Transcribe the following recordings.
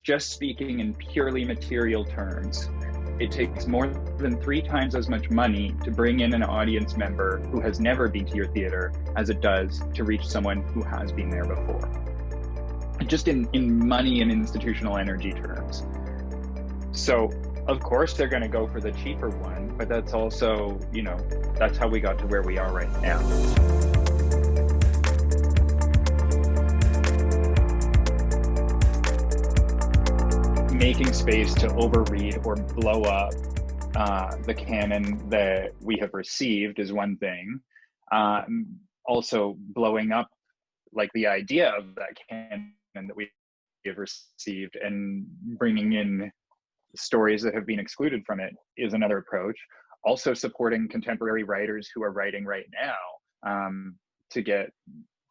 just speaking in purely material terms, it takes more than 3 times as much money to bring in an audience member who has never been to your theater as it does to reach someone who has been there before. Just in money and institutional energy terms. So, of course, they're going to go for the cheaper one, but that's also, you know, that's how we got to where we are right now. Making space to overread or blow up the canon that we have received is one thing. Also blowing up like the idea of that canon that we have received and bringing in stories that have been excluded from it is another approach. Also supporting contemporary writers who are writing right now to get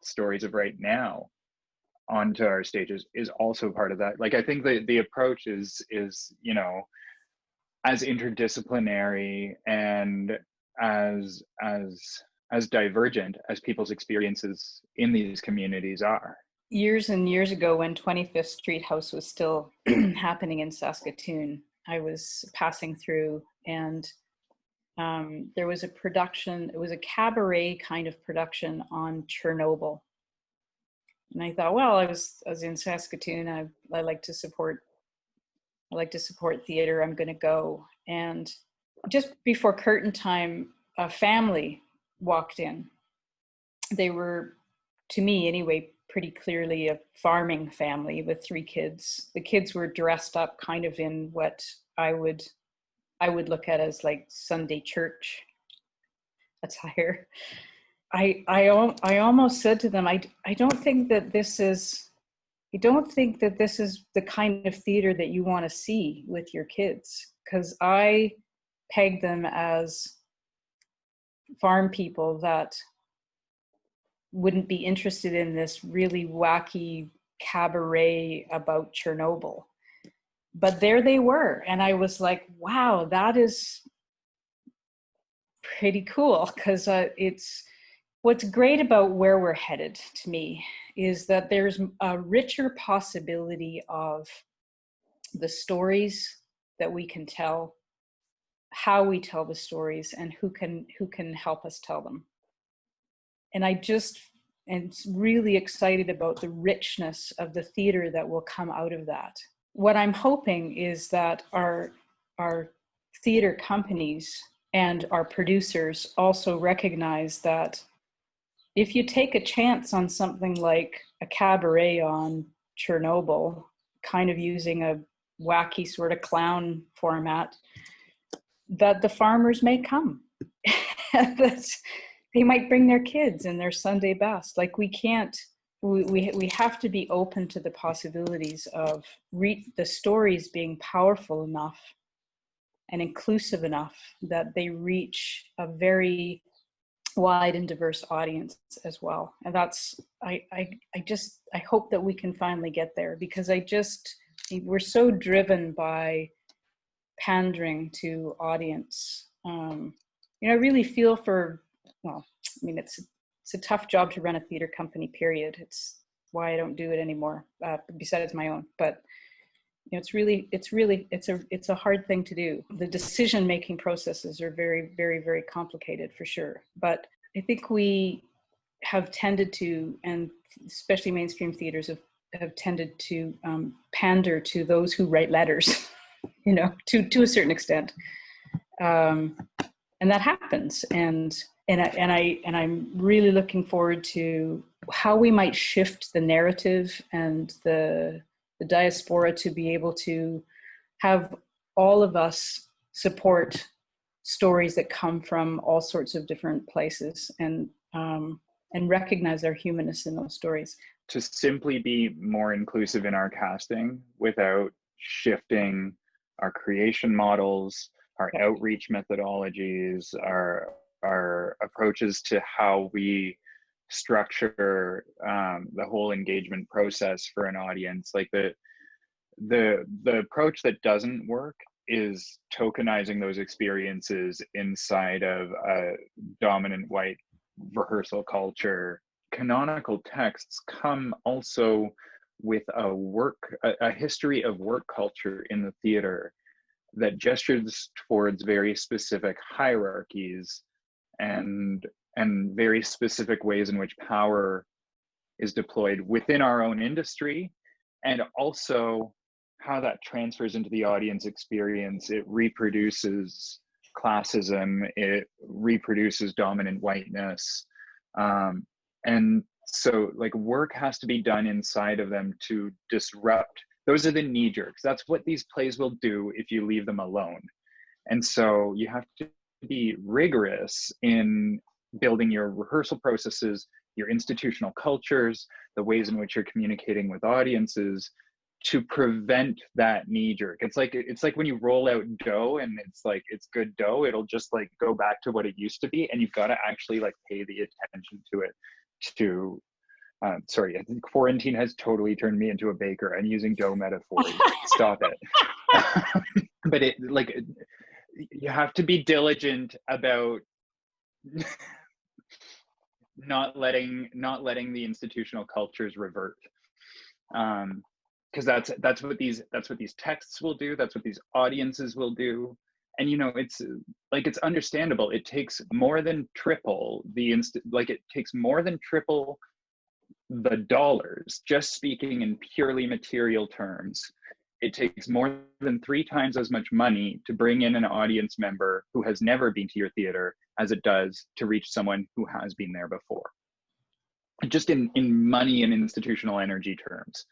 stories of right now onto our stages is also part of that. Like, I think the approach is, you know, as interdisciplinary and as divergent as people's experiences in these communities are. Years and years ago, when 25th Street House was still happening in Saskatoon, I was passing through, and there was a production, it was a cabaret kind of production on Chernobyl. And I thought, well, I was in Saskatoon. I like to support theater. I'm going to go. And just before curtain time, a family walked in. They were, to me anyway, pretty clearly a farming family with 3 kids. The kids were dressed up kind of in what I would look at as like Sunday church attire. I almost said to them, I don't think that this is the kind of theater that you want to see with your kids, because I peg them as farm people that wouldn't be interested in this really wacky cabaret about Chernobyl. But there they were, and I was like, wow, that is pretty cool, because it's what's great about where we're headed, to me, is that there's a richer possibility of the stories that we can tell, how we tell the stories, and who can help us tell them. And I'm really excited about the richness of the theater that will come out of that. What I'm hoping is that our theater companies and our producers also recognize that if you take a chance on something like a cabaret on Chernobyl, kind of using a wacky sort of clown format, that the farmers may come. That they might bring their kids and their Sunday best. Like, we have to be open to the possibilities of the stories being powerful enough and inclusive enough that they reach a very wide and diverse audience as well. And that's, I hope that we can finally get there, because we're so driven by pandering to audience. I really feel for, well, I mean, it's a tough job to run a theater company, period. It's why I don't do it anymore, besides my own. But it's a hard thing to do. The decision-making processes are very, very, very complicated, for sure. But I think we have tended to, and especially mainstream theaters have tended to pander to those who write letters, to a certain extent. And that happens. And I'm really looking forward to how we might shift the narrative and the diaspora to be able to have all of us support stories that come from all sorts of different places, and recognize our humanness in those stories. To simply be more inclusive in our casting without shifting our creation models, our outreach methodologies, our approaches to how we structure the whole engagement process for an audience. Like the approach that doesn't work is tokenizing those experiences inside of a dominant white rehearsal culture. Canonical texts come also with a history of work culture in the theater that gestures towards very specific hierarchies and very specific ways in which power is deployed within our own industry, and also how that transfers into the audience experience. It reproduces classism, it reproduces dominant whiteness, and so like work has to be done inside of them to disrupt. Those are the knee jerks. That's what these plays will do if you leave them alone. And so you have to be rigorous in building your rehearsal processes, your institutional cultures, the ways in which you're communicating with audiences to prevent that knee jerk. It's like when you roll out dough and it's like it's good dough, it'll just like go back to what it used to be, and you've got to actually like pay the attention to it. To sorry, I think quarantine has totally turned me into a baker. I'm using dough metaphors. Stop it. But it like you have to be diligent about not letting the institutional cultures revert, because that's what these texts will do. That's what these audiences will do. And you know, it's understandable. It takes more than triple it takes more than triple the dollars, just speaking in purely material terms. It takes more than 3 times as much money to bring in an audience member who has never been to your theater as it does to reach someone who has been there before, just in money and institutional energy terms.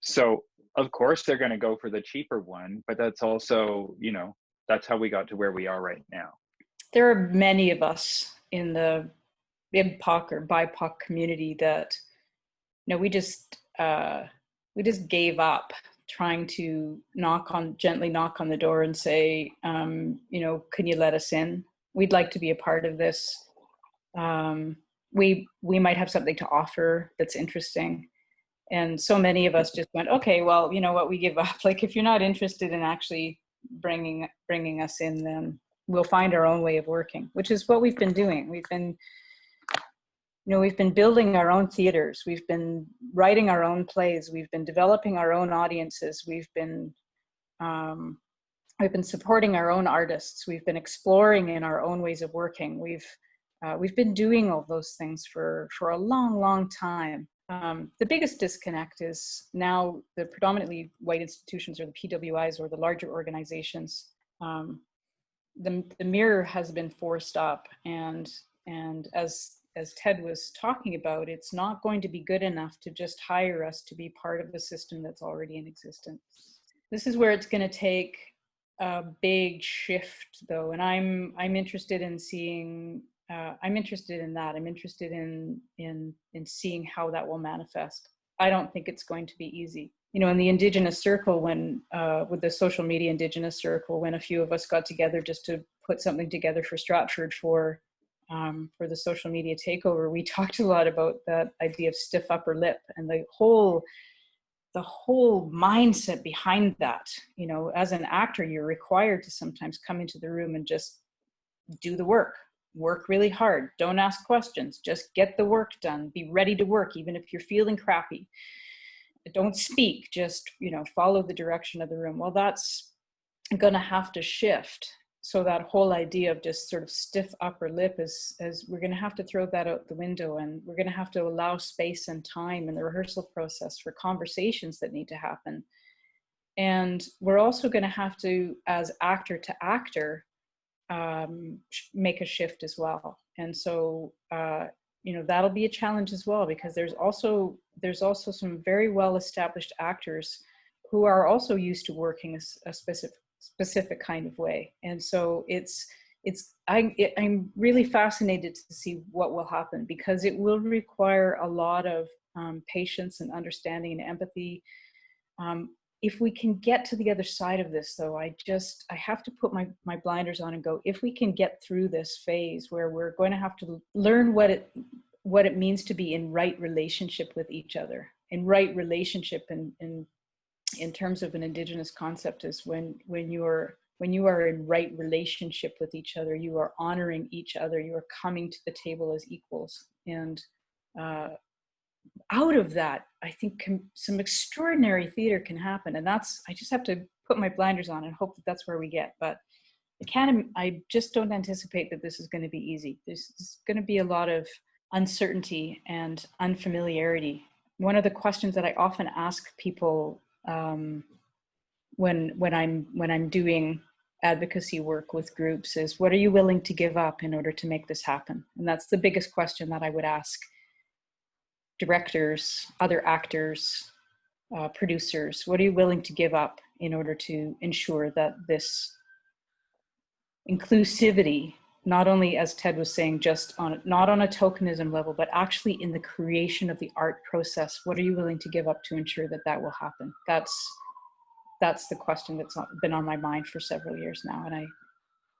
So of course they're going to go for the cheaper one, but that's also, you know, that's how we got to where we are right now. There are many of us in the BIPOC or BIPOC community that, you know, we just gave up trying to gently knock on the door and say, you know, can you let us in? We'd like to be a part of this. We might have something to offer that's interesting. And so many of us just went, okay, well, you know what, we give up. Like, if you're not interested in actually bringing us in, then we'll find our own way of working, which is what we've been doing. We've been building our own theaters. We've been writing our own plays. We've been developing our own audiences. We've been supporting our own artists. We've been exploring in our own ways of working. We've been doing all those things for a long, long time. The biggest disconnect is now the predominantly white institutions, or the PWIs, or the larger organizations. The mirror has been forced up, and as Ted was talking about, it's not going to be good enough to just hire us to be part of the system that's already in existence. This is where it's going to take a big shift, though, and I'm interested in seeing. I'm interested in that. I'm interested in seeing how that will manifest. I don't think it's going to be easy. You know, in the Indigenous circle, when with the social media Indigenous circle, when a few of us got together just to put something together for Stratford for the social media takeover, we talked a lot about that idea of stiff upper lip and the whole mindset behind that. You know, as an actor, you're required to sometimes come into the room and just do the work really hard. Don't ask questions, just get the work done. Be ready to work, even if you're feeling crappy. Don't speak, just, you know, follow the direction of the room. Well, that's gonna have to shift. So that whole idea of just sort of stiff upper lip is we're gonna have to throw that out the window, and we're gonna have to allow space and time in the rehearsal process for conversations that need to happen. And we're also gonna have to, as actor to actor, make a shift as well. And so you know, that'll be a challenge as well, because there's also some very well established actors who are also used to working a specific kind of way. And so I'm really fascinated to see what will happen, because it will require a lot of patience and understanding and empathy. If we can get to the other side of this, though, I have to put my blinders on and go, if we can get through this phase where we're going to have to learn what it means to be in right relationship with each other. In right relationship in terms of an Indigenous concept is when you are in right relationship with each other, you are honoring each other, you are coming to the table as equals. And out of that, I think some extraordinary theater can happen. And I just have to put my blinders on and hope that that's where we get. But I just don't anticipate that this is going to be easy. There's going to be a lot of uncertainty and unfamiliarity. One of the questions that I often ask people when I'm doing advocacy work with groups is, what are you willing to give up in order to make this happen? And that's the biggest question that I would ask directors, other actors, producers. What are you willing to give up in order to ensure that this inclusivity, not only, as Ted was saying, not on a tokenism level, but actually in the creation of the art process, what are you willing to give up to ensure that that will happen? That's the question that's been on my mind for several years now. And I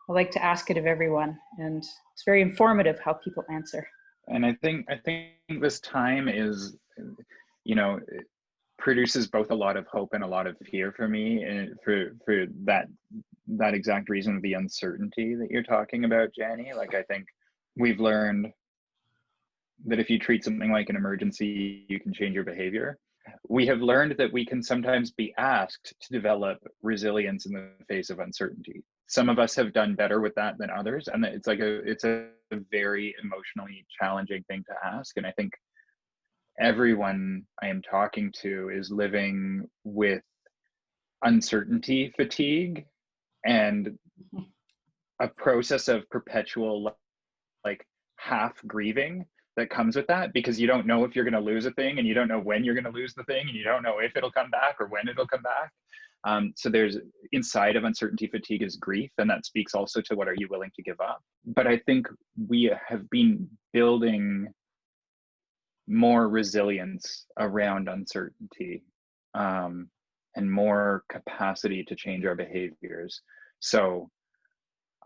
like to ask it of everyone, and it's very informative how people answer. And I think this time is, you know, produces both a lot of hope and a lot of fear for me, and for that exact reason of the uncertainty that you're talking about, Jani. Like, I think we've learned that if you treat something like an emergency, you can change your behavior. We have learned that we can sometimes be asked to develop resilience in the face of uncertainty. Some of us have done better with that than others, and it's a very emotionally challenging thing to ask. And I think everyone I am talking to is living with uncertainty fatigue and a process of perpetual, like, half grieving that comes with that, because you don't know if you're going to lose a thing, and you don't know when you're going to lose the thing, and you don't know if it'll come back or when it'll come back. So there's, inside of uncertainty fatigue is grief, and that speaks also to what are you willing to give up. But I think we have been building more resilience around uncertainty, and more capacity to change our behaviors. So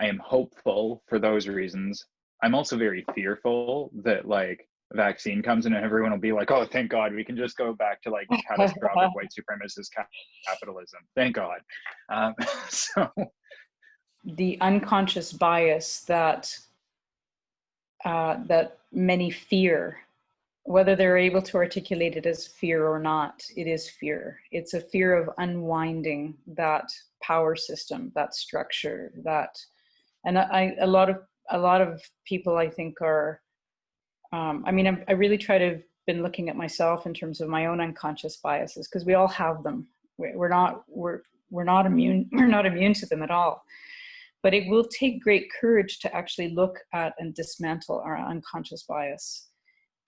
I am hopeful for those reasons. I'm also very fearful that, like, a vaccine comes in and everyone will be like, oh, thank God, we can just go back to, like, catastrophic white supremacist capitalism. Thank God. So the unconscious bias that many fear, whether they're able to articulate it as fear or not, it is fear. It's a fear of unwinding that power system, that structure, and a lot of people, I think, are, I really try to been looking at myself in terms of my own unconscious biases, because we all have them. We're not immune. We're not immune to them at all. But it will take great courage to actually look at and dismantle our unconscious bias.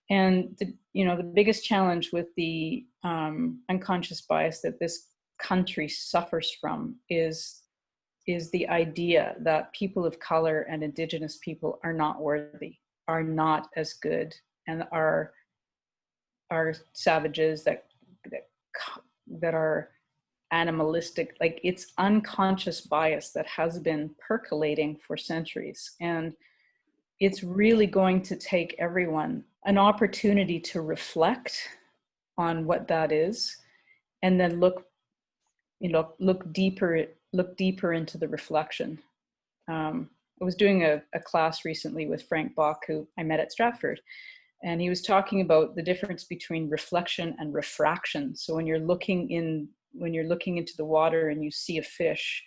And the biggest challenge with the unconscious bias that this country suffers from is the idea that people of color and Indigenous people are not worthy, are not as good, and are savages, that are animalistic. Like, it's unconscious bias that has been percolating for centuries. And it's really going to take everyone an opportunity to reflect on what that is, and then look deeper into the reflection. I was doing a class recently with Frank Bach, who I met at Stratford, and he was talking about the difference between reflection and refraction. So when you're looking into the water and you see a fish,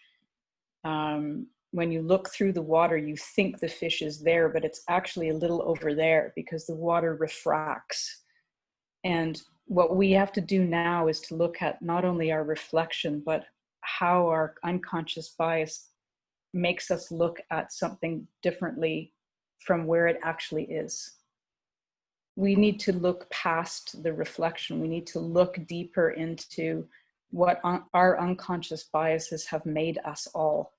when you look through the water, you think the fish is there, but it's actually a little over there because the water refracts. And what we have to do now is to look at not only our reflection, but how our unconscious bias makes us look at something differently from where it actually is. We need to look past the reflection. We need to look deeper into what our unconscious biases have made us all.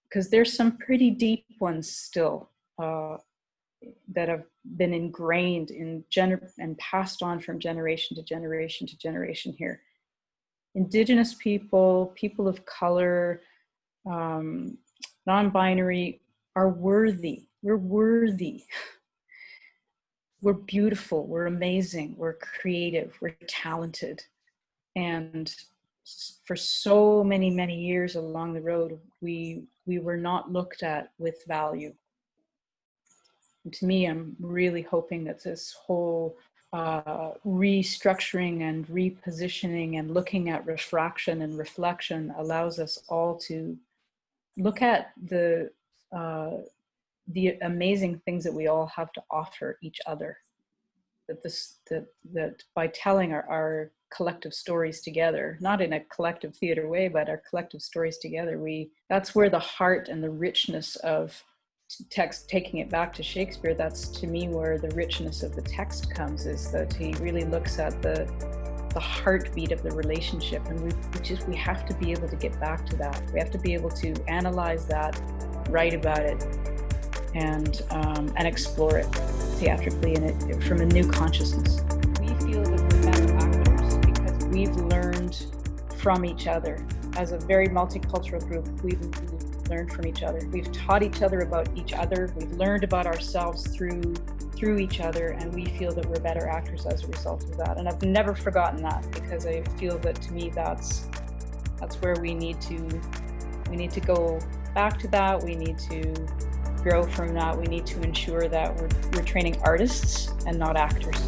Because there's some pretty deep ones still that have been ingrained in and passed on from generation to generation to generation here. Indigenous people, people of color, non-binary are worthy. We're worthy. We're beautiful. We're amazing. We're creative. We're talented. And for so many, many years along the road, we were not looked at with value. And to me, I'm really hoping that this whole restructuring and repositioning and looking at refraction and reflection allows us all to look at the amazing things that we all have to offer each other. That by telling our collective stories together, not in a collective theater way, but our collective stories together, that's where the heart and the richness of text, taking it back to Shakespeare, that's to me where the richness of the text comes, is that he really looks at the heartbeat of the relationship, and we have to be able to get back to that. We have to be able to analyze that, write about it, and explore it theatrically and from a new consciousness. We feel that we're better actors because we've learned from each other. As a very multicultural group, we've learned from each other. We've taught each other about each other. We've learned about ourselves through each other, and we feel that we're better actors as a result of that. And I've never forgotten that, because I feel that, to me, that's where we need to go back to that. We need to grow from that. We need to ensure that we're training artists and not actors.